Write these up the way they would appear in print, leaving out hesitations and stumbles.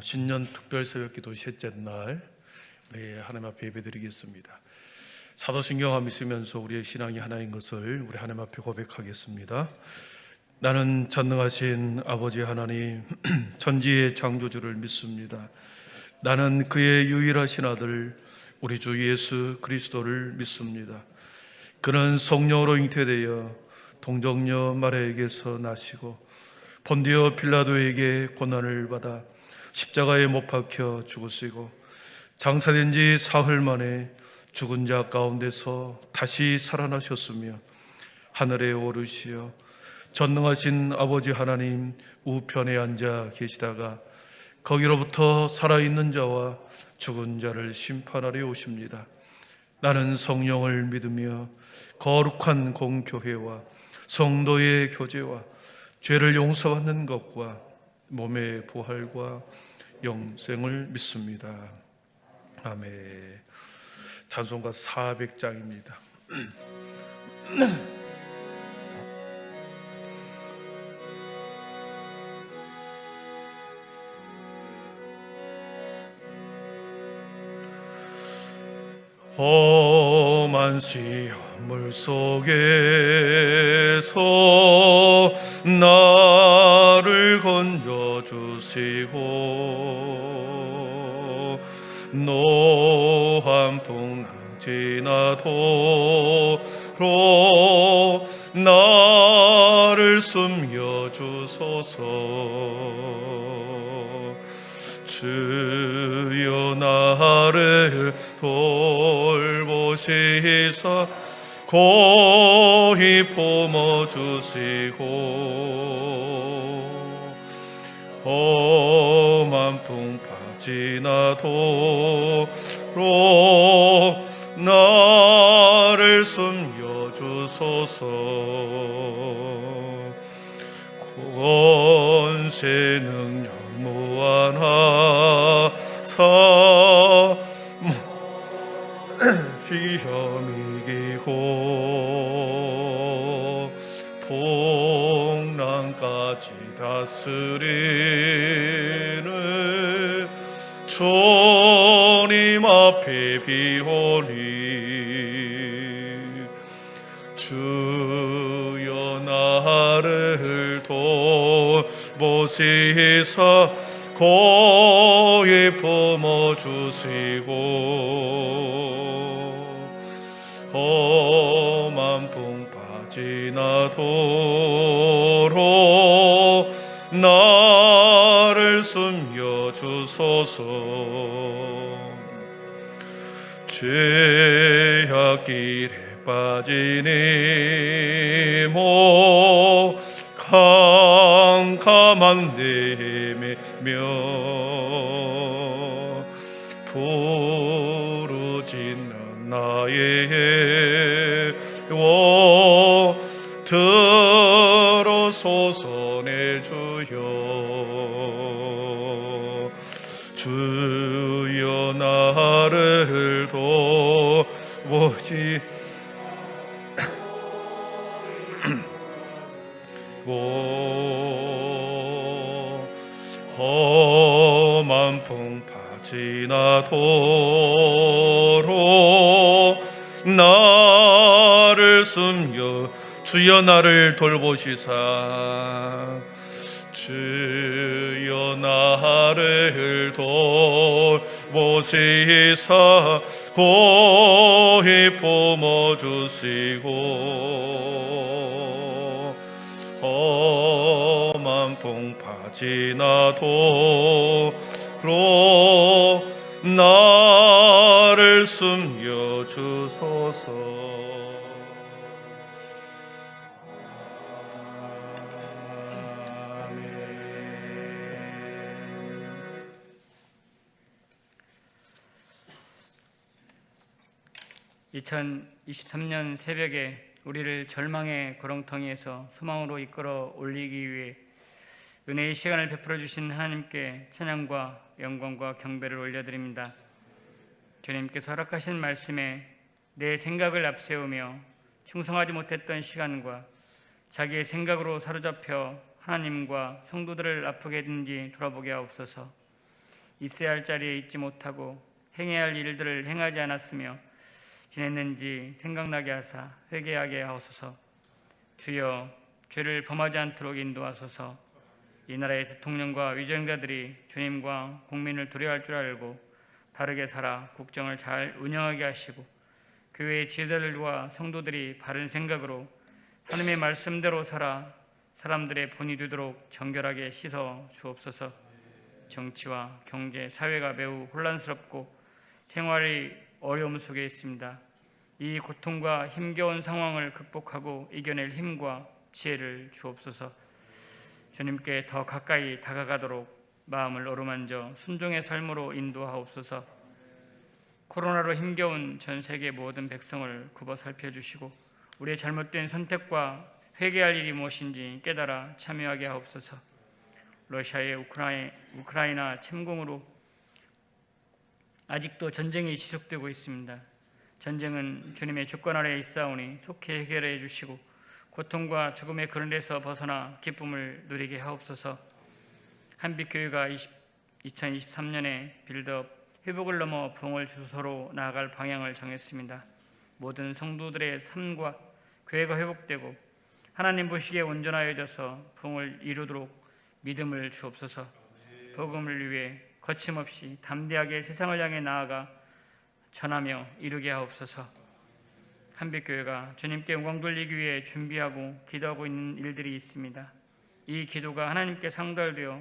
신년 특별 새벽기도 셋째 날 우리 하나님 앞에 예배드리겠습니다. 사도신경함 있으면서 우리의 신앙이 하나인 것을 우리 하나님 앞에 고백하겠습니다. 나는 전능하신 아버지 하나님 천지의 창조주를 믿습니다. 나는 그의 유일하신 아들 우리 주 예수 그리스도를 믿습니다. 그는 성령으로 잉태되어 동정녀 마리아에게서 나시고 본디오 빌라도에게 고난을 받아 십자가에 못 박혀 죽으시고 장사된 지 사흘 만에 죽은 자 가운데서 다시 살아나셨으며 하늘에 오르시어 전능하신 아버지 하나님 우편에 앉아 계시다가 거기로부터 살아있는 자와 죽은 자를 심판하려 오십니다. 나는 성령을 믿으며 거룩한 공교회와 성도의 교제와 죄를 용서받는 것과 몸의 부활과 영생을 믿습니다. 아멘. 찬송가 400장입니다. 험한 시험물 속에서 나를 건져주시고 노한 풍랑 지나도록 나를 숨겨주소서. 주여 나를 돌보시사 고이 품어주시고 험한 풍파 지나도록 나를 숨겨주소서. 권세 능력 무한하사 시험 이기고 풍랑까지 다스리는 주님 앞에 비오니 주여 나를 돌보시사 고이 품어주시고 험한 풍파 지나도록 나를 숨겨주소서. 죄악 길에 빠지니 모 캄캄한 내매며 부르짖는 나의 워 들어소서 내 주여. 주여 나를 돌보시 험한 풍파 지나도록 나를 숨겨 주여 나를 돌보시사 주여 나를 돌보시사 고이 품어주시고 험한 풍파 지나도록 나를 숨겨주소서. 2023년 새벽에 우리를 절망의 구렁텅이에서 소망으로 이끌어 올리기 위해 은혜의 시간을 베풀어 주신 하나님께 찬양과 영광과 경배를 올려드립니다. 주님께서 허락하신 말씀에 내 생각을 앞세우며 충성하지 못했던 시간과 자기의 생각으로 사로잡혀 하나님과 성도들을 아프게 했는지 돌아보게 하옵소서. 있어야 할 자리에 있지 못하고 행해야 할 일들을 행하지 않았으며 지냈는지 생각나게 하사 회개하게 하옵소서. 주여, 죄를 범하지 않도록 인도하소서. 이 나라의 대통령과 위정자들이 주님과 국민을 두려워할 줄 알고 바르게 살아 국정을 잘 운영하게 하시고 교회의 지도자들과 성도들이 바른 생각으로 하나님의 말씀대로 살아 사람들의 본이 되도록 정결하게 씻어 주옵소서. 정치와 경제, 사회가 매우 혼란스럽고 생활이 어려움 속에 있습니다. 이 고통과 힘겨운 상황을 극복하고 이겨낼 힘과 지혜를 주옵소서. 주님께 더 가까이 다가가도록 마음을 어루만져 순종의 삶으로 인도하옵소서. 코로나로 힘겨운 전 세계 모든 백성을 굽어 살펴주시고 우리의 잘못된 선택과 회개할 일이 무엇인지 깨달아 참여하게 하옵소서. 러시아의 우크라이나 침공으로 아직도 전쟁이 지속되고 있습니다. 전쟁은 주님의 주권 아래에 있사오니 속히 해결해 주시고 고통과 죽음의 그늘에서 벗어나 기쁨을 누리게 하옵소서. 한빛교회가 2023년에 빌드업 회복을 넘어 부흥을 주소로 나아갈 방향을 정했습니다. 모든 성도들의 삶과 교회가 회복되고 하나님 보시기에 온전하여져서 부흥을 이루도록 믿음을 주옵소서. 복음을 위해 거침없이 담대하게 세상을 향해 나아가 전하며 이루게 하옵소서. 한빛교회가 주님께 영광 돌리기 위해 준비하고 기도하고 있는 일들이 있습니다. 이 기도가 하나님께 상달되어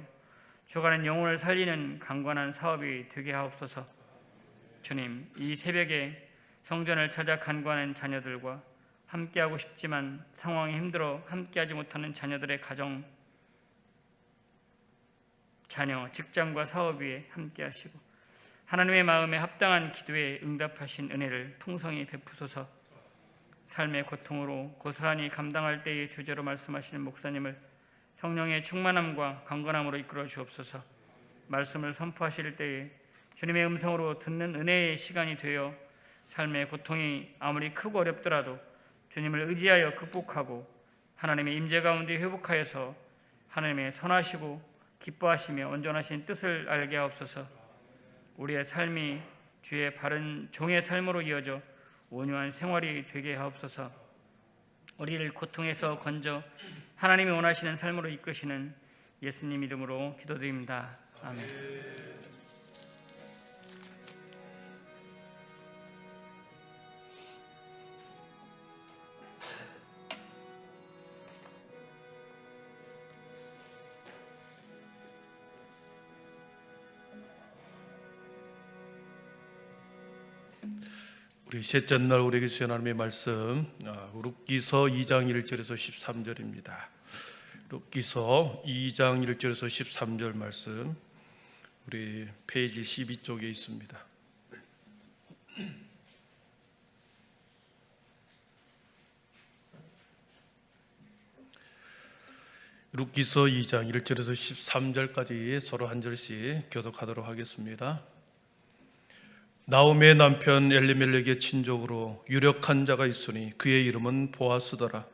주가는 영혼을 살리는 강관한 사업이 되게 하옵소서. 주님, 이 새벽에 성전을 찾아 간구하는 자녀들과 함께하고 싶지만 상황이 힘들어 함께하지 못하는 자녀들의 가정, 자녀, 직장과 사업 위에 함께하시고 하나님의 마음에 합당한 기도에 응답하신 은혜를 풍성히 베푸소서. 삶의 고통으로 고스란히 감당할 때의 주제로 말씀하시는 목사님을 성령의 충만함과 강건함으로 이끌어 주옵소서. 말씀을 선포하실 때에 주님의 음성으로 듣는 은혜의 시간이 되어 삶의 고통이 아무리 크고 어렵더라도 주님을 의지하여 극복하고 하나님의 임재 가운데 회복하여서 하나님의 선하시고 기뻐하시며 온전하신 뜻을 알게 하옵소서. 우리의 삶이 주의 바른 종의 삶으로 이어져 온유한 생활이 되게 하옵소서. 우리를 고통에서 건져 하나님이 원하시는 삶으로 이끄시는 예수님 이름으로 기도드립니다. 아멘. 우리 셋째 날 우리에게 주신 하나님의 말씀 룻기서 2장 1절에서 13절입니다. 룻기서 2장 1절에서 13절 말씀 우리 페이지 12쪽에 있습니다. 룻기서 2장 1절에서 13절까지 서로 한 절씩 교독하도록 하겠습니다. 나오미의 남편 엘리멜렉의 친족으로 유력한 자가 있으니 그의 이름은 보아스더라.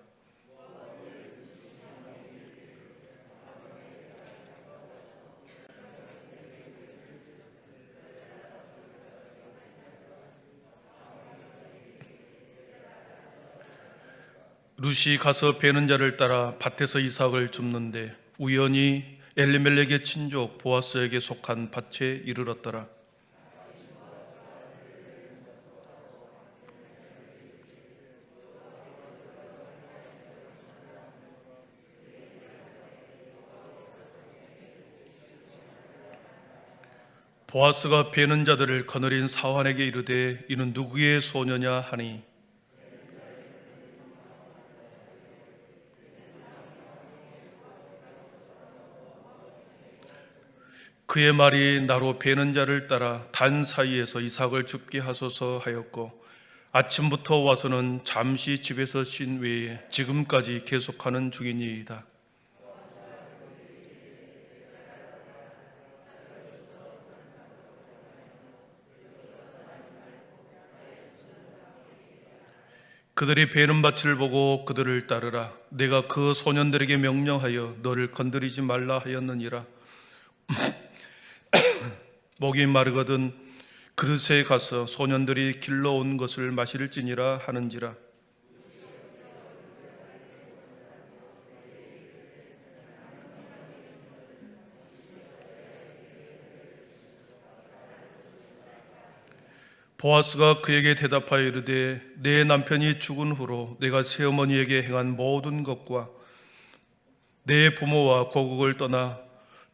룻이 가서 베는 자를 따라 밭에서 이삭을 줍는데 우연히 엘리멜렉의 친족 보아스에게 속한 밭에 이르렀더라. 보아스가 베는 자들을 거느린 사환에게 이르되 이는 누구의 소녀냐 하니 그의 말이 나로 베는 자를 따라 단 사이에서 이삭을 줍게 하소서 하였고 아침부터 와서는 잠시 집에서 쉰 외에 지금까지 계속하는 중이니이다. 그들이 베는 밭을 보고 그들을 따르라. 내가 그 소년들에게 명령하여 너를 건드리지 말라 하였느니라. 목이 마르거든 그릇에 가서 소년들이 길러온 것을 마실지니라 하는지라. 보아스가 그에게 대답하여 이르되 내 남편이 죽은 후로 내가 새어머니에게 행한 모든 것과 내 부모와 고국을 떠나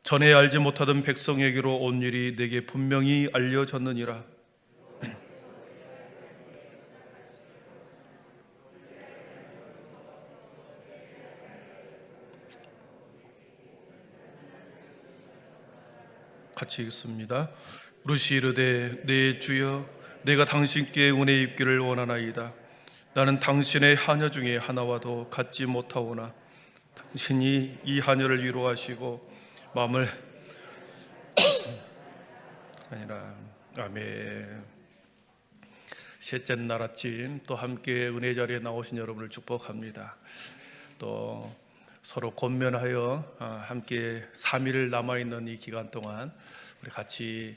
전에 알지 못하던 백성에게로 온 일이 내게 분명히 알려졌느니라. 같이 읽습니다. 룻이 이르되 내 주여 내가 당신께 은혜 입기를 원하나이다. 나는 당신의 하녀 중에 하나와도 같지 못하오나 당신이 이 하녀를 위로하시고 마음을 아니라. 아멘. 셋째 날 아침 또 함께 은혜 자리에 나오신 여러분을 축복합니다. 또 서로 권면하여 함께 3일 남아있는 이 기간 동안 우리 같이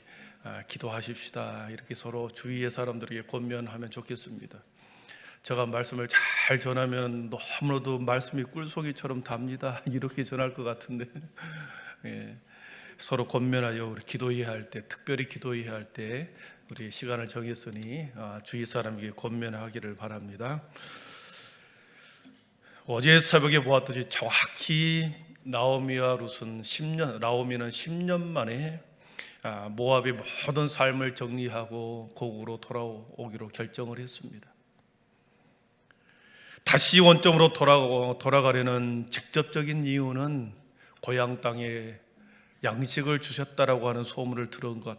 기도하십시다. 이렇게 서로 주위의 사람들에게 권면하면 좋겠습니다. 제가 말씀을 잘 전하면 너무나도 말씀이 꿀송이처럼 답니다. 이렇게 전할 것 같은데 예, 서로 권면하여 우리 기도해야 할 때, 특별히 기도해야 할 때 우리 시간을 정했으니 주위 사람에게 권면하기를 바랍니다. 어제 새벽에 보았듯이 정확히 나오미와 룻은 나오미는 10년 만에 모압의 모든 삶을 정리하고 고국으로 돌아오기로 결정을 했습니다. 다시 원점으로 돌아가려는 직접적인 이유는 고향 땅에 양식을 주셨다라고 하는 소문을 들은 것,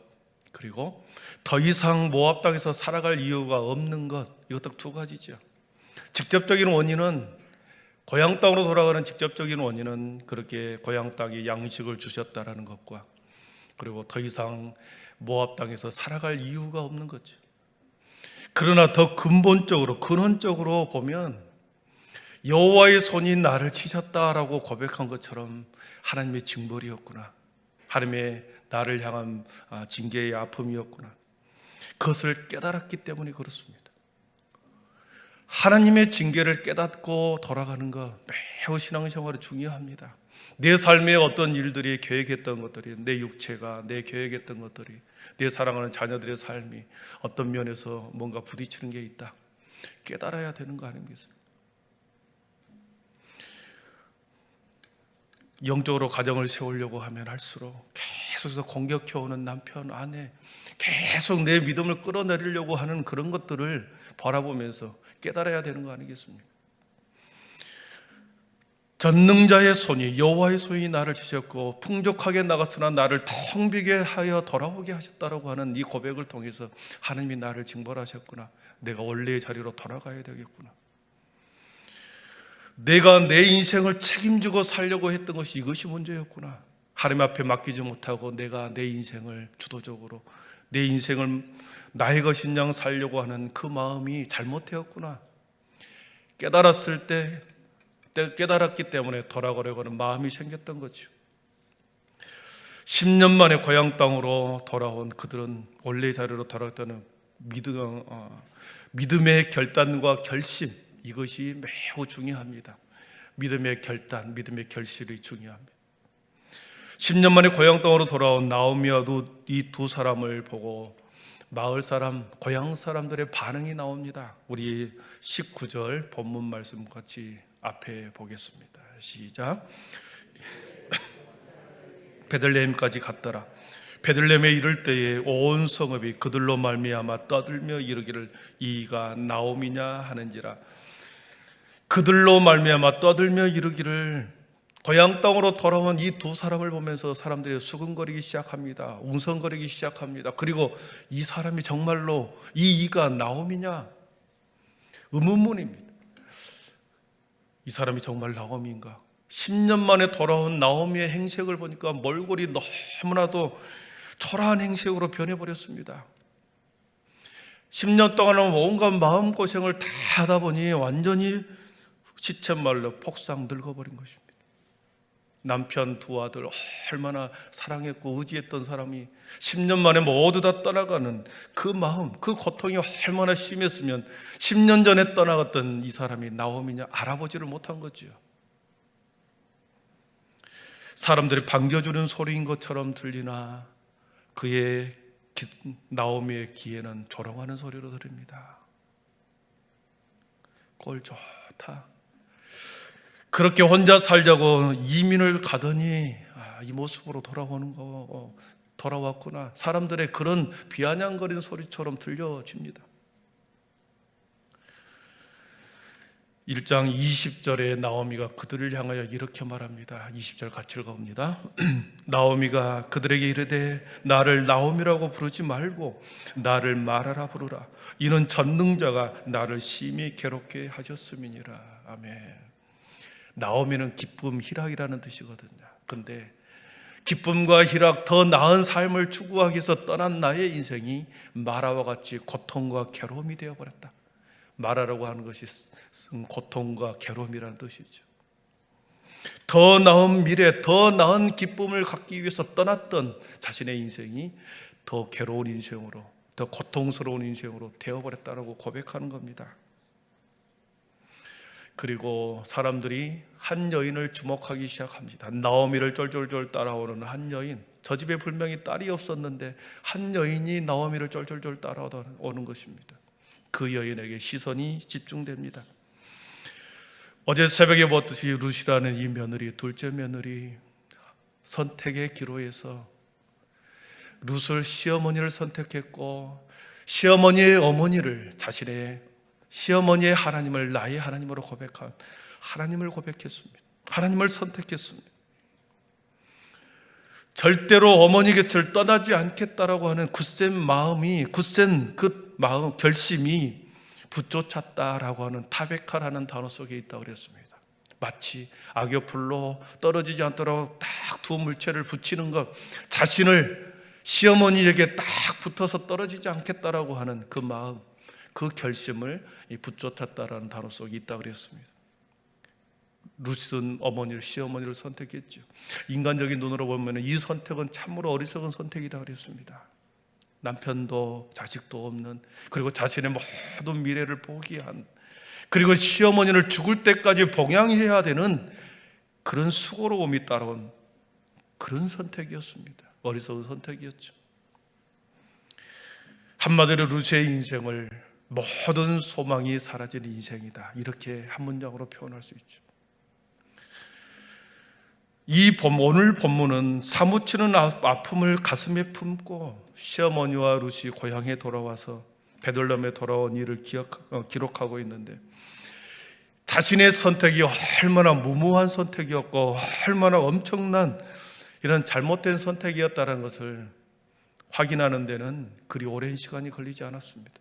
그리고 더 이상 모압 땅에서 살아갈 이유가 없는 것, 이것 딱 두 가지죠. 직접적인 원인은 고향 땅으로 돌아가는 직접적인 원인은 그렇게 고향 땅에 양식을 주셨다라는 것과, 그리고 더 이상 모압 땅에서 살아갈 이유가 없는 거죠. 그러나 더 근원적으로 보면 여호와의 손이 나를 치셨다라고 고백한 것처럼 하나님의 징벌이었구나, 하나님의 나를 향한 징계의 아픔이었구나, 그것을 깨달았기 때문에 그렇습니다. 하나님의 징계를 깨닫고 돌아가는 것 매우 신앙생활이 중요합니다. 내 삶에 어떤 일들이, 계획했던 것들이, 내 육체가, 내 계획했던 것들이, 내 사랑하는 자녀들의 삶이 어떤 면에서 뭔가 부딪히는 게 있다, 깨달아야 되는 거 아닙니까? 영적으로 가정을 세우려고 하면 할수록 계속해서 공격해오는 남편, 아내, 계속 내 믿음을 끌어내리려고 하는 그런 것들을 바라보면서 깨달아야 되는 거 아니겠습니까? 전능자의 손이, 여호와의 손이 나를 치셨고 풍족하게 나갔으나 나를 텅 비게 하여 돌아오게 하셨다라고 하는 이 고백을 통해서 하나님이 나를 징벌하셨구나, 내가 원래의 자리로 돌아가야 되겠구나, 내가 내 인생을 책임지고 살려고 했던 것이 이것이 문제였구나, 하나님 앞에 맡기지 못하고 내가 내 인생을 주도적으로, 내 인생을 나의 것인 양 살려고 하는 그 마음이 잘못되었구나, 깨달았기 때문에 돌아가려고 하는 마음이 생겼던 거죠. 10년 만에 고향 땅으로 돌아온 그들은 원래의 자리로 돌아갔다는 믿음의 결단과 결심, 이것이 매우 중요합니다. 믿음의 결단, 믿음의 결실이 중요합니다. 10년 만에 고향 땅으로 돌아온 나오미와 룻, 이 두 사람을 보고 마을 사람, 고향 사람들의 반응이 나옵니다. 우리 19절 본문 말씀 같이 앞에 보겠습니다. 시작. 베들레헴까지 갔더라. 베들레헴에 이를 때에 온 성읍이 그들로 말미암아 떠들며 이르기를 이가 나오미냐 하는지라. 그들로 말미암아 떠들며 이르기를, 고향 땅으로 돌아온 이 두 사람을 보면서 사람들이 수근거리기 시작합니다. 웅성거리기 시작합니다. 그리고 이 사람이 정말로 이가 나오미냐? 의문문입니다. 이 사람이 정말 나오미인가? 10년 만에 돌아온 나오미의 행색을 보니까 몰골이 너무나도 초라한 행색으로 변해버렸습니다. 10년 동안은 온갖 마음고생을 다 하다 보니 완전히 시쳇말로 폭삭 늙어버린 것입니다. 남편 두 아들 얼마나 사랑했고 의지했던 사람이 10년 만에 모두 다 떠나가는 그 마음, 그 고통이 얼마나 심했으면 10년 전에 떠나갔던 이 사람이 나오미냐 알아보지를 못한 거죠. 사람들이 반겨주는 소리인 것처럼 들리나 나오미의 귀에는 조롱하는 소리로 들립니다. 꼴 좋다. 그렇게 혼자 살자고 이민을 가더니 이 모습으로 돌아왔구나. 사람들의 그런 비아냥거리는 소리처럼 들려집니다. 1장 20절에 나오미가 그들을 향하여 이렇게 말합니다. 20절 같이 읽어봅니다. 나오미가 그들에게 이르되 나를 나오미라고 부르지 말고 나를 마라라 부르라. 이는 전능자가 나를 심히 괴롭게 하셨음이니라. 아멘. 나오미는 기쁨, 희락이라는 뜻이거든요. 근데 기쁨과 희락, 더 나은 삶을 추구하기 위해서 떠난 나의 인생이 마라와 같이 고통과 괴로움이 되어버렸다. 마라라고 하는 것이 고통과 괴로움이라는 뜻이죠. 더 나은 미래, 더 나은 기쁨을 갖기 위해서 떠났던 자신의 인생이 더 괴로운 인생으로, 더 고통스러운 인생으로 되어버렸다고 고백하는 겁니다. 그리고 사람들이 한 여인을 주목하기 시작합니다. 나오미를 쫄쫄쫄 따라오는 한 여인. 저 집에 분명히 딸이 없었는데 한 여인이 나오미를 쫄쫄쫄 따라오는 것입니다. 그 여인에게 시선이 집중됩니다. 어제 새벽에 보았듯이 룻이라는 이 며느리, 둘째 며느리 선택의 기로에서 룻을 시어머니를 선택했고 시어머니의 어머니를 자신의 시어머니의 하나님을 나의 하나님으로 고백한 하나님을 고백했습니다. 하나님을 선택했습니다. 절대로 어머니 곁을 떠나지 않겠다라고 하는 굳센 그 마음, 결심이 붙쫓았다라고 하는 타베카라는 단어 속에 있다고 그랬습니다. 마치 악여풀로 떨어지지 않도록 딱 두 물체를 붙이는 것, 자신을 시어머니에게 딱 붙어서 떨어지지 않겠다라고 하는 그 마음, 그 결심을 붙쫓았다라는 단어 속에 있다고 그랬습니다. 룻은 시어머니를 선택했죠. 인간적인 눈으로 보면 이 선택은 참으로 어리석은 선택이다 그랬습니다. 남편도 자식도 없는, 그리고 자신의 모든 미래를 포기한, 그리고 시어머니를 죽을 때까지 봉양해야 되는 그런 수고로움이 따라온 그런 선택이었습니다. 어리석은 선택이었죠. 한마디로 룻의 인생을 모든 소망이 사라진 인생이다, 이렇게 한 문장으로 표현할 수 있죠. 오늘 본문은 사무치는 아픔을 가슴에 품고 시어머니와 룻이 고향에 돌아와서 베들레헴에 돌아온 일을 기록하고 있는데, 자신의 선택이 얼마나 무모한 선택이었고 얼마나 엄청난 이런 잘못된 선택이었다는 것을 확인하는 데는 그리 오랜 시간이 걸리지 않았습니다.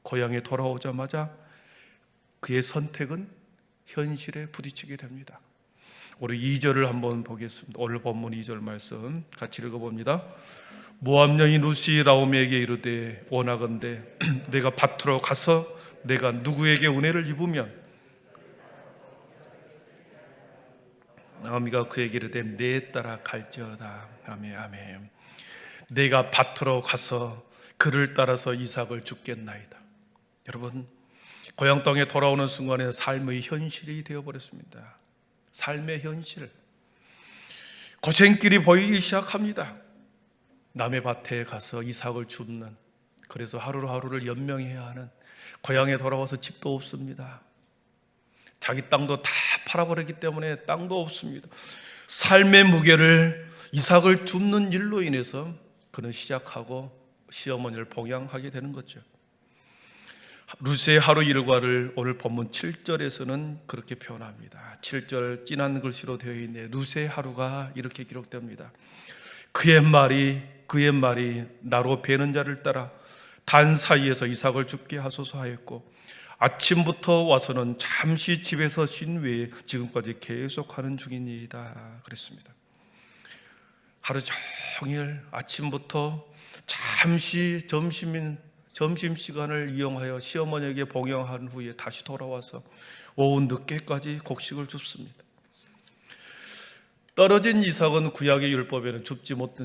고향에 돌아오자마자 그의 선택은 현실에 부딪히게 됩니다. 우리 2절을 한번 보겠습니다. 오늘 본문 2절 말씀 같이 읽어봅니다. 모압 여인 룻이 나오미에게 이르되 원하건대 내가 밭으로 가서 내가 누구에게 은혜를 입으면, 나오미가 그에게 이르되 내 따라 갈지어다. 아멘, 아멘. 내가 밭으로 가서 그를 따라서 이삭을 죽겠나이다. 여러분, 고향 땅에 돌아오는 순간에 삶의 현실이 되어버렸습니다. 삶의 현실, 고생길이 보이기 시작합니다. 남의 밭에 가서 이삭을 줍는, 그래서 하루하루를 연명해야 하는, 고향에 돌아와서 집도 없습니다. 자기 땅도 다 팔아버렸기 때문에 땅도 없습니다. 삶의 무게를 이삭을 줍는 일로 인해서 그는 시작하고 시어머니를 봉양하게 되는 거죠. 룻의 하루 일과를 오늘 본문 7절에서는 그렇게 표현합니다. 7절 진한 글씨로 되어 있네. 룻의 하루가 이렇게 기록됩니다. 그의 말이 나로 베는 자를 따라 단 사이에서 이삭을 죽게 하소서 하였고, 아침부터 와서는 잠시 집에서 쉰 외에 지금까지 계속하는 중이니이다 그랬습니다. 하루 종일 아침부터 잠시 점심시간을 이용하여 시어머니에게 봉양한 후에 다시 돌아와서 오후 늦게까지 곡식을 줍습니다. 떨어진 이삭은 구약의 율법에는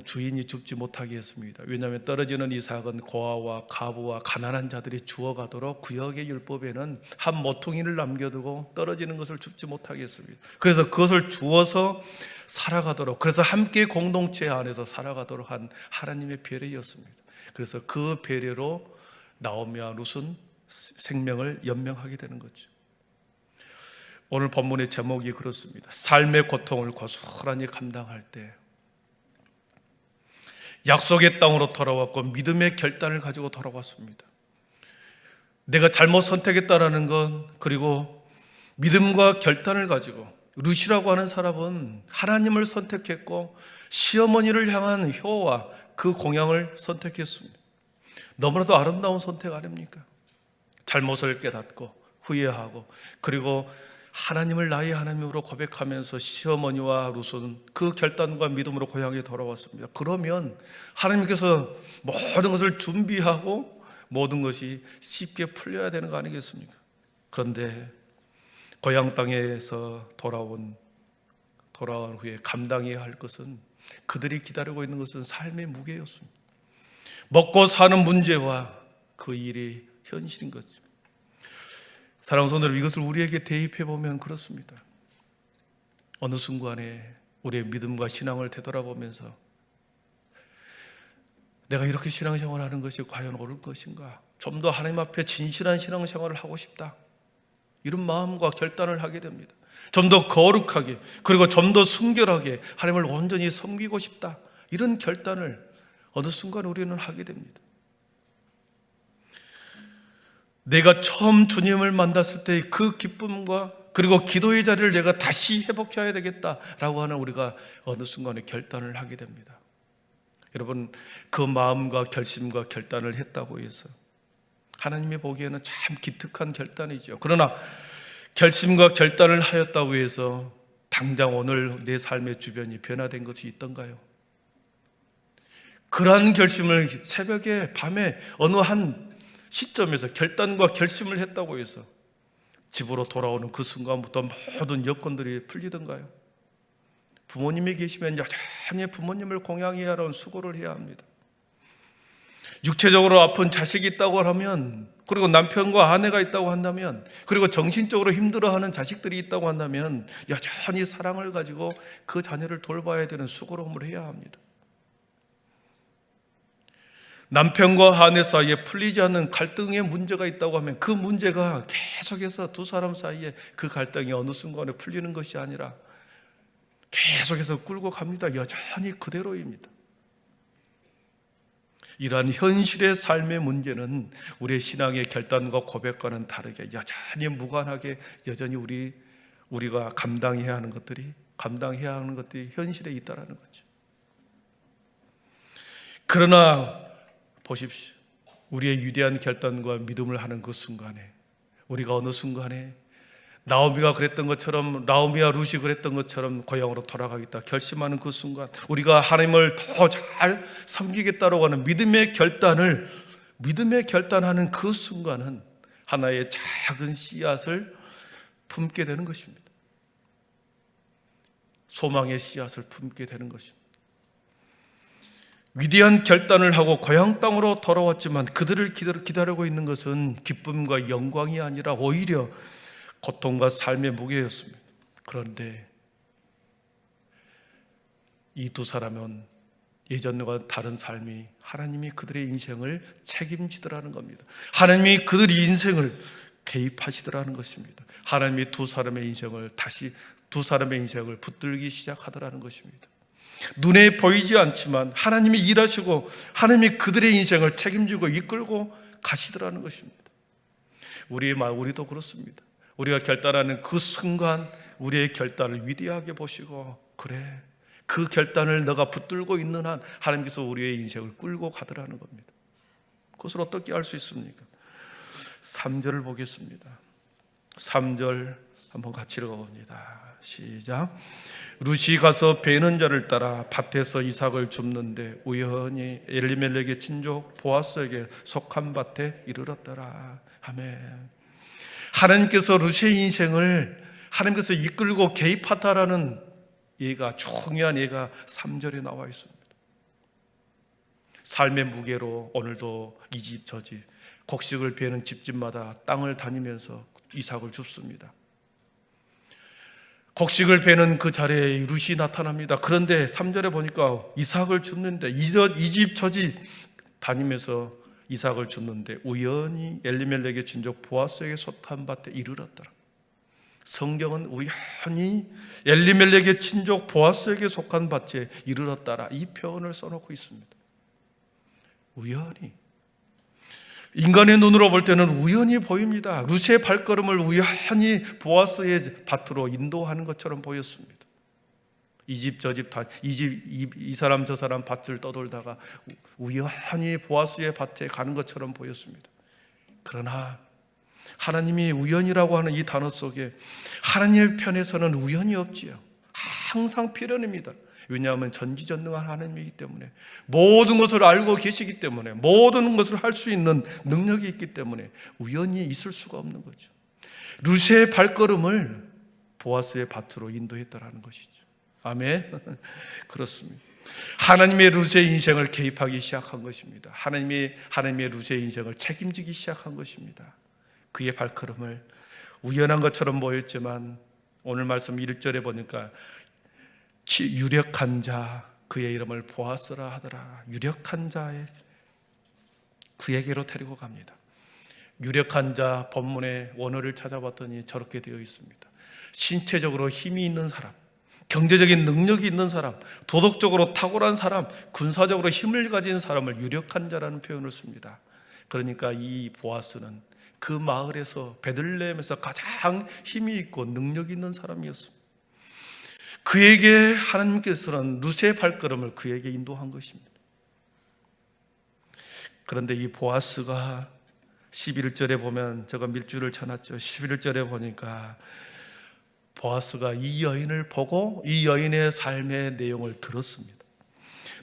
주인이 죽지 못하게 했습니다. 왜냐하면 떨어지는 이삭은 고아와 과부와 가난한 자들이 주워가도록 구약의 율법에는 한 모퉁이를 남겨두고 떨어지는 것을 죽지 못하게 했습니다. 그래서 그것을 주워서 살아가도록, 그래서 함께 공동체 안에서 살아가도록 한 하나님의 배려였습니다. 그래서 그 배려로 나오미와 룻은 생명을 연명하게 되는 거죠. 오늘 본문의 제목이 그렇습니다. 삶의 고통을 고스란히 감당할 때 약속의 땅으로 돌아왔고 믿음의 결단을 가지고 돌아왔습니다. 내가 잘못 선택했다라는 건, 그리고 믿음과 결단을 가지고, 룻이라고 하는 사람은 하나님을 선택했고 시어머니를 향한 효와 그 공양을 선택했습니다. 너무나도 아름다운 선택 아닙니까? 잘못을 깨닫고 후회하고, 그리고 하나님을 나의 하나님으로 고백하면서 시어머니와 룻은 그 결단과 믿음으로 고향에 돌아왔습니다. 그러면 하나님께서 모든 것을 준비하고 모든 것이 쉽게 풀려야 되는 거 아니겠습니까? 그런데 고향 땅에서 돌아온 후에 감당해야 할 것은, 그들이 기다리고 있는 것은 삶의 무게였습니다. 먹고 사는 문제와 그 일이 현실인 거죠. 사랑하는 성도들, 이것을 우리에게 대입해 보면 그렇습니다. 어느 순간에 우리의 믿음과 신앙을 되돌아보면서 내가 이렇게 신앙생활을 하는 것이 과연 옳을 것인가? 좀 더 하나님 앞에 진실한 신앙생활을 하고 싶다, 이런 마음과 결단을 하게 됩니다. 좀 더 거룩하게, 그리고 좀 더 순결하게 하나님을 온전히 섬기고 싶다, 이런 결단을 어느 순간 우리는 하게 됩니다. 내가 처음 주님을 만났을 때의 그 기쁨과, 그리고 기도의 자리를 내가 다시 회복해야 되겠다라고 하는 우리가 어느 순간에 결단을 하게 됩니다. 여러분, 그 마음과 결심과 결단을 했다고 해서 하나님이 보기에는 참 기특한 결단이죠. 그러나 결심과 결단을 하였다고 해서 당장 오늘 내 삶의 주변이 변화된 것이 있던가요? 그러한 결심을 새벽에, 밤에 어느 한 시점에서 결단과 결심을 했다고 해서 집으로 돌아오는 그 순간부터 모든 여건들이 풀리던가요? 부모님이 계시면 여전히 부모님을 공양해야 하는 수고를 해야 합니다. 육체적으로 아픈 자식이 있다고 하면, 그리고 남편과 아내가 있다고 한다면, 그리고 정신적으로 힘들어하는 자식들이 있다고 한다면 여전히 사랑을 가지고 그 자녀를 돌봐야 되는 수고로움을 해야 합니다. 남편과 아내 사이에 풀리지 않는 갈등의 문제가 있다고 하면 그 문제가 계속해서 두 사람 사이에 그 갈등이 어느 순간에 풀리는 것이 아니라 계속해서 끌고 갑니다. 여전히 그대로입니다. 이러한 현실의 삶의 문제는 우리의 신앙의 결단과 고백과는 다르게 여전히 무관하게, 여전히 우리가 감당해야 하는 것들이 현실에 있다라는 거죠. 그러나 보십시오. 우리의 위대한 결단과 믿음을 하는 그 순간에, 우리가 어느 순간에 나오미와 룻이 그랬던 것처럼 고향으로 돌아가겠다 결심하는 그 순간, 우리가 하나님을 더 잘 섬기겠다라고 하는 믿음의 결단하는 그 순간은 하나의 작은 씨앗을 품게 되는 것입니다. 소망의 씨앗을 품게 되는 것입니다. 위대한 결단을 하고 고향 땅으로 돌아왔지만 그들을 기다리고 있는 것은 기쁨과 영광이 아니라 오히려 고통과 삶의 무게였습니다. 그런데 이 두 사람은 예전과 다른 삶이, 하나님이 그들의 인생을 책임지더라는 겁니다. 하나님이 그들의 인생을 개입하시더라는 것입니다. 하나님이 두 사람의 인생을 붙들기 시작하더라는 것입니다. 눈에 보이지 않지만 하나님이 일하시고 하나님이 그들의 인생을 책임지고 이끌고 가시더라는 것입니다. 우리도 그렇습니다. 우리가 결단하는 그 순간 우리의 결단을 위대하게 보시고, 그래, 그 결단을 너가 붙들고 있는 한 하나님께서 우리의 인생을 끌고 가더라는 겁니다. 그것을 어떻게 알 수 있습니까? 3절을 보겠습니다. 3절 한번 같이 읽어봅니다. 시작. 룻이 가서 베는 자를 따라 밭에서 이삭을 줍는데 우연히 엘리멜렉의 친족 보아스에게 속한 밭에 이르렀더라. 아멘. 하나님께서 룻의 인생을 하나님께서 이끌고 개입하다라는 예가, 중요한 예가 3절에 나와 있습니다. 삶의 무게로 오늘도 이 집 저 집, 곡식을 베는 집집마다 땅을 다니면서 이삭을 줍습니다. 곡식을 베는 그 자리에 룻이 나타납니다. 그런데 3절에 보니까 이삭을 줍는데 이 집 저 집 다니면서 이삭을 줍는데 우연히 엘리멜렉의 친족 보아스에게 속한 밭에 이르렀더라. 성경은 우연히 엘리멜렉의 친족 보아스에게 속한 밭에 이르렀더라, 이 표현을 써놓고 있습니다. 우연히. 인간의 눈으로 볼 때는 우연히 보입니다. 룻의 발걸음을 우연히 보아스의 밭으로 인도하는 것처럼 보였습니다. 이 집 저 집 이 사람 저 사람 밭을 떠돌다가 우연히 보아스의 밭에 가는 것처럼 보였습니다. 그러나 하나님이 우연이라고 하는 이 단어 속에 하나님의 편에서는 우연이 없지요. 항상 필연입니다. 왜냐하면 전지전능한 하나님이기 때문에, 모든 것을 알고 계시기 때문에, 모든 것을 할 수 있는 능력이 있기 때문에 우연히 있을 수가 없는 거죠. 룻의 발걸음을 보아스의 밭으로 인도했다라는 것이죠. 아멘. 그렇습니다. 하나님의 룻의 인생을 개입하기 시작한 것입니다. 하나님의 룻의 인생을 책임지기 시작한 것입니다. 그의 발걸음을 우연한 것처럼 보였지만 오늘 말씀 1절에 보니까 유력한 자, 그의 이름을 보아스라 하더라. 유력한 자의 그에게로 데리고 갑니다. 유력한 자, 본문의 원어를 찾아봤더니 저렇게 되어 있습니다. 신체적으로 힘이 있는 사람, 경제적인 능력이 있는 사람, 도덕적으로 탁월한 사람, 군사적으로 힘을 가진 사람을 유력한 자라는 표현을 씁니다. 그러니까 이 보아스는 그 마을에서, 베들레헴에서 가장 힘이 있고 능력이 있는 사람이었습니다. 그에게 하나님께서는 룻의 발걸음을 그에게 인도한 것입니다. 그런데 이 보아스가 11절에 보면, 제가 밀주를 쳐놨죠. 11절에 보니까 보아스가 이 여인을 보고 이 여인의 삶의 내용을 들었습니다.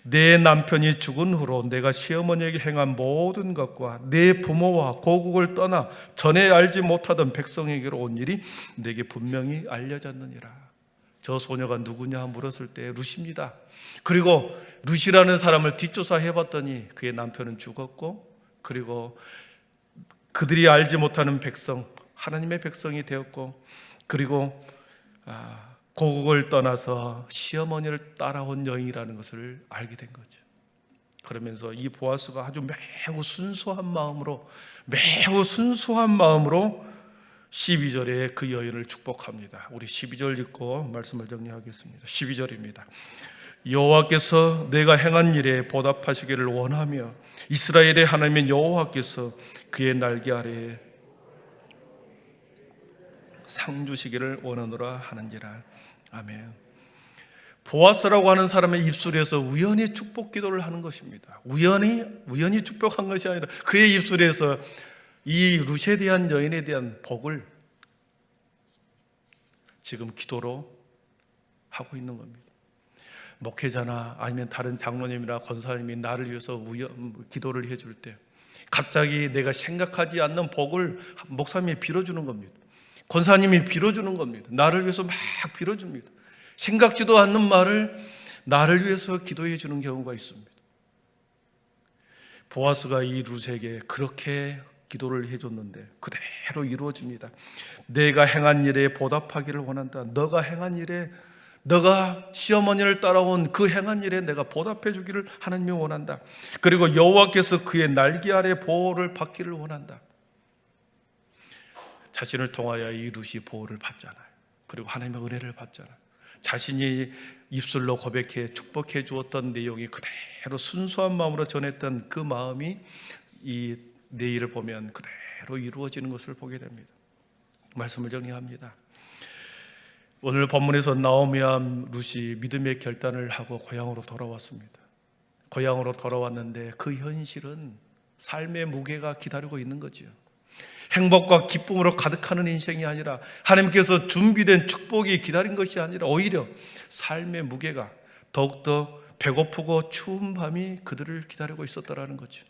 내 남편이 죽은 후로 내가 시어머니에게 행한 모든 것과 내 부모와 고국을 떠나 전에 알지 못하던 백성에게로 온 일이 내게 분명히 알려졌느니라. 저 소녀가 누구냐 물었을 때 룻입니다. 그리고 룻이라는 사람을 뒷조사해 봤더니 그의 남편은 죽었고, 그리고 그들이 알지 못하는 백성, 하나님의 백성이 되었고, 그리고 고국을 떠나서 시어머니를 따라온 여인이라는 것을 알게 된 거죠. 그러면서 이 보아스가 아주 매우 순수한 마음으로 12절에 그 여인을 축복합니다. 우리 12절 읽고 말씀을 정리하겠습니다. 12절입니다. 여호와께서 내가 행한 일에 보답하시기를 원하며 이스라엘의 하나님인 여호와께서 그의 날개 아래에 상 주시기를 원하노라 하는지라. 아멘. 보아스라고 하는 사람의 입술에서 우연히 축복 기도를 하는 것입니다. 우연히 축복한 것이 아니라 그의 입술에서 이 룻에 대한 여인에 대한 복을 지금 기도로 하고 있는 겁니다. 목회자나 아니면 다른 장로님이나 권사님이 나를 위해서 기도를 해줄 때 갑자기 내가 생각하지 않는 복을 목사님이 빌어주는 겁니다. 권사님이 빌어주는 겁니다. 나를 위해서 막 빌어줍니다. 생각지도 않는 말을 나를 위해서 기도해 주는 경우가 있습니다. 보아스가 이 룻에게 그렇게 기도를 해줬는데 그대로 이루어집니다. 내가 행한 일에 보답하기를 원한다. 너가 행한 일에, 너가 시어머니를 따라온 그 행한 일에 내가 보답해 주기를 하나님이 원한다. 그리고 여호와께서 그의 날개 아래 보호를 받기를 원한다. 자신을 통하여 이 룻이 보호를 받잖아요. 그리고 하나님의 은혜를 받잖아요. 자신이 입술로 고백해 축복해 주었던 내용이 그대로 순수한 마음으로 전했던 그 마음이 이 내일을 보면 그대로 이루어지는 것을 보게 됩니다. 말씀을 정리합니다. 오늘 본문에서 나오미와 룻이 믿음의 결단을 하고 고향으로 돌아왔습니다. 고향으로 돌아왔는데 그 현실은 삶의 무게가 기다리고 있는 거지요. 행복과 기쁨으로 가득하는 인생이 아니라, 하나님께서 준비된 축복이 기다린 것이 아니라 오히려 삶의 무게가, 더욱더 배고프고 추운 밤이 그들을 기다리고 있었다라는 거죠.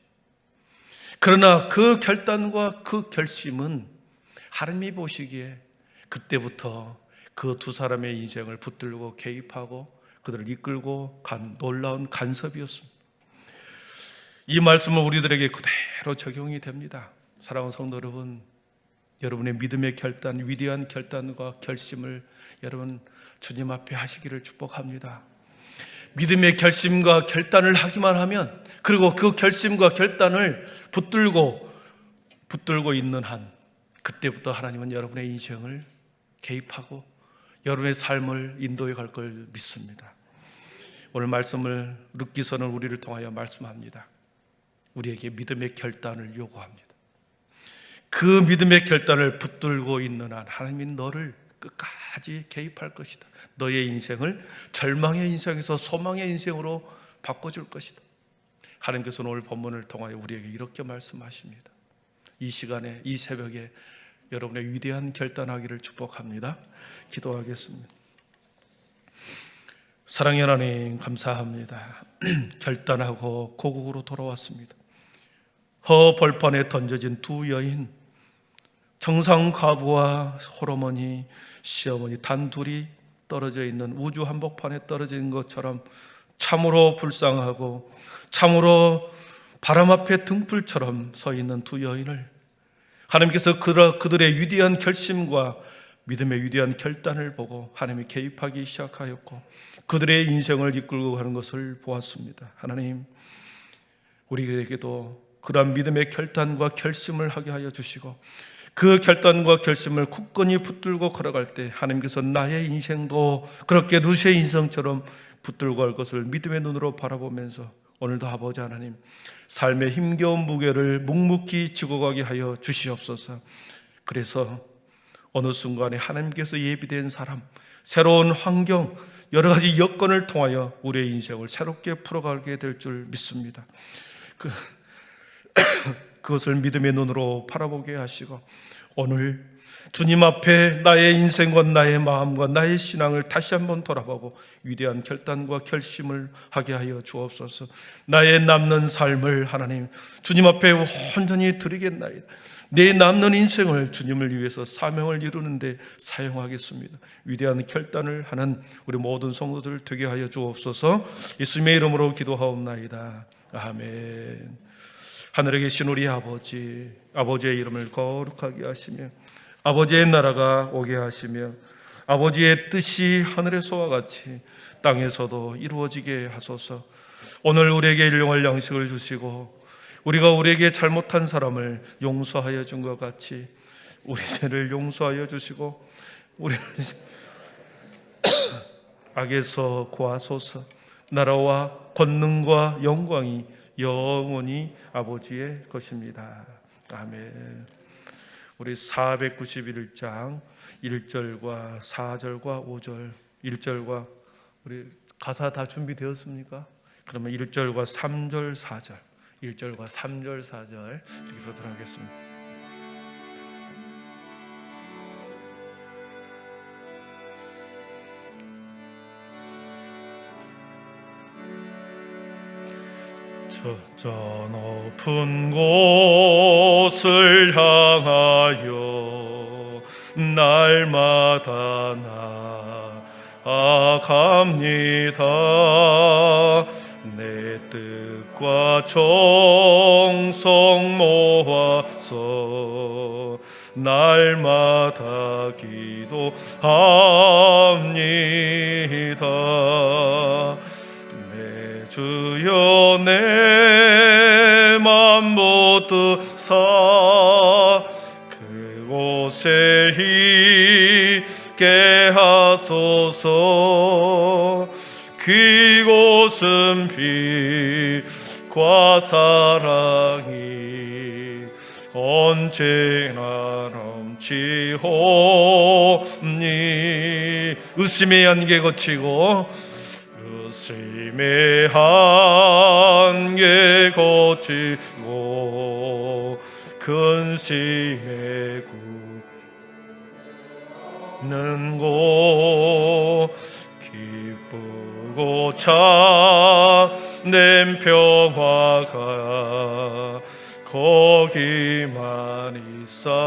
그러나 그 결단과 그 결심은 하나님이 보시기에 그때부터 그 두 사람의 인생을 붙들고 개입하고 그들을 이끌고 간 놀라운 간섭이었습니다. 이 말씀은 우리들에게 그대로 적용이 됩니다. 사랑하는 성도 여러분, 여러분의 믿음의 결단, 위대한 결단과 결심을 여러분 주님 앞에 하시기를 축복합니다. 믿음의 결심과 결단을 하기만 하면, 그리고 그 결심과 결단을 붙들고 있는 한, 그때부터 하나님은 여러분의 인생을 개입하고 여러분의 삶을 인도해 갈 걸 믿습니다. 오늘 말씀을 룻기서는 우리를 통하여 말씀합니다. 우리에게 믿음의 결단을 요구합니다. 그 믿음의 결단을 붙들고 있는 한 하나님이 너를 끝까지 개입할 것이다. 너의 인생을 절망의 인생에서 소망의 인생으로 바꿔줄 것이다. 하나님께서는 오늘 본문을 통하여 우리에게 이렇게 말씀하십니다. 이 시간에, 이 새벽에 여러분의 위대한 결단하기를 축복합니다. 기도하겠습니다. 사랑의 하나님, 감사합니다. 결단하고 고국으로 돌아왔습니다. 허벌판에 던져진 두 여인, 정상가부와 홀어머니, 시어머니 단둘이 떨어져 있는 우주 한복판에 떨어져 있는 것처럼 참으로 불쌍하고 참으로 바람 앞에 등불처럼 서 있는 두 여인을 하나님께서 그들의 위대한 결심과 믿음의 위대한 결단을 보고 하나님이 개입하기 시작하였고 그들의 인생을 이끌고 가는 것을 보았습니다. 하나님, 우리에게도 그러한 믿음의 결단과 결심을 하게 하여 주시고 그 결단과 결심을 굳건히 붙들고 걸어갈 때 하나님께서 나의 인생도 그렇게 룻의 인생처럼 붙들고 갈 것을 믿음의 눈으로 바라보면서 오늘도 아버지 하나님, 삶의 힘겨운 무게를 묵묵히 지고 가게 하여 주시옵소서. 그래서 어느 순간에 하나님께서 예비된 사람, 새로운 환경, 여러 가지 여건을 통하여 우리의 인생을 새롭게 풀어가게 될 줄 믿습니다. 그것을 믿음의 눈으로 바라보게 하시고 오늘 주님 앞에 나의 인생과 나의 마음과 나의 신앙을 다시 한번 돌아보고 위대한 결단과 결심을 하게 하여 주옵소서. 나의 남는 삶을 하나님 주님 앞에 온전히 드리겠나이다. 내 남는 인생을 주님을 위해서 사명을 이루는데 사용하겠습니다. 위대한 결단을 하는 우리 모든 성도들 되게 하여 주옵소서. 예수님의 이름으로 기도하옵나이다. 아멘. 하늘에 계신 우리 아버지, 아버지의 이름을 거룩하게 하시며 아버지의 나라가 오게 하시며 아버지의 뜻이 하늘에서와 같이 땅에서도 이루어지게 하소서. 오늘 우리에게 일용할 양식을 주시고 우리가 우리에게 잘못한 사람을 용서하여 준 것 같이 우리 죄를 용서하여 주시고 우리를 악에서 구하소서. 나라와 권능과 영광이 영원히 아버지의 것입니다. 아멘. 우리 491장 1절과 4절과 5절 1절과 우리 가사 다 준비되었습니까? 그러면 1절과 3절 4절 1절과 3절 4절 읽도록 하겠습니다. 저 높은 곳을 향하여 날마다 나아갑니다. 내 뜻과 정성 모아서 날마다 기도합니다. 내 주여 내 맘 모두 사 그곳에 있게 하소서. 그곳은 빛과 사랑이 언제나 넘치오니 의심의 안개 거치고 의심의 한계 거치고 근심에 굳는 곳 기쁘고 참된 평화가 거기만 있사옵니다.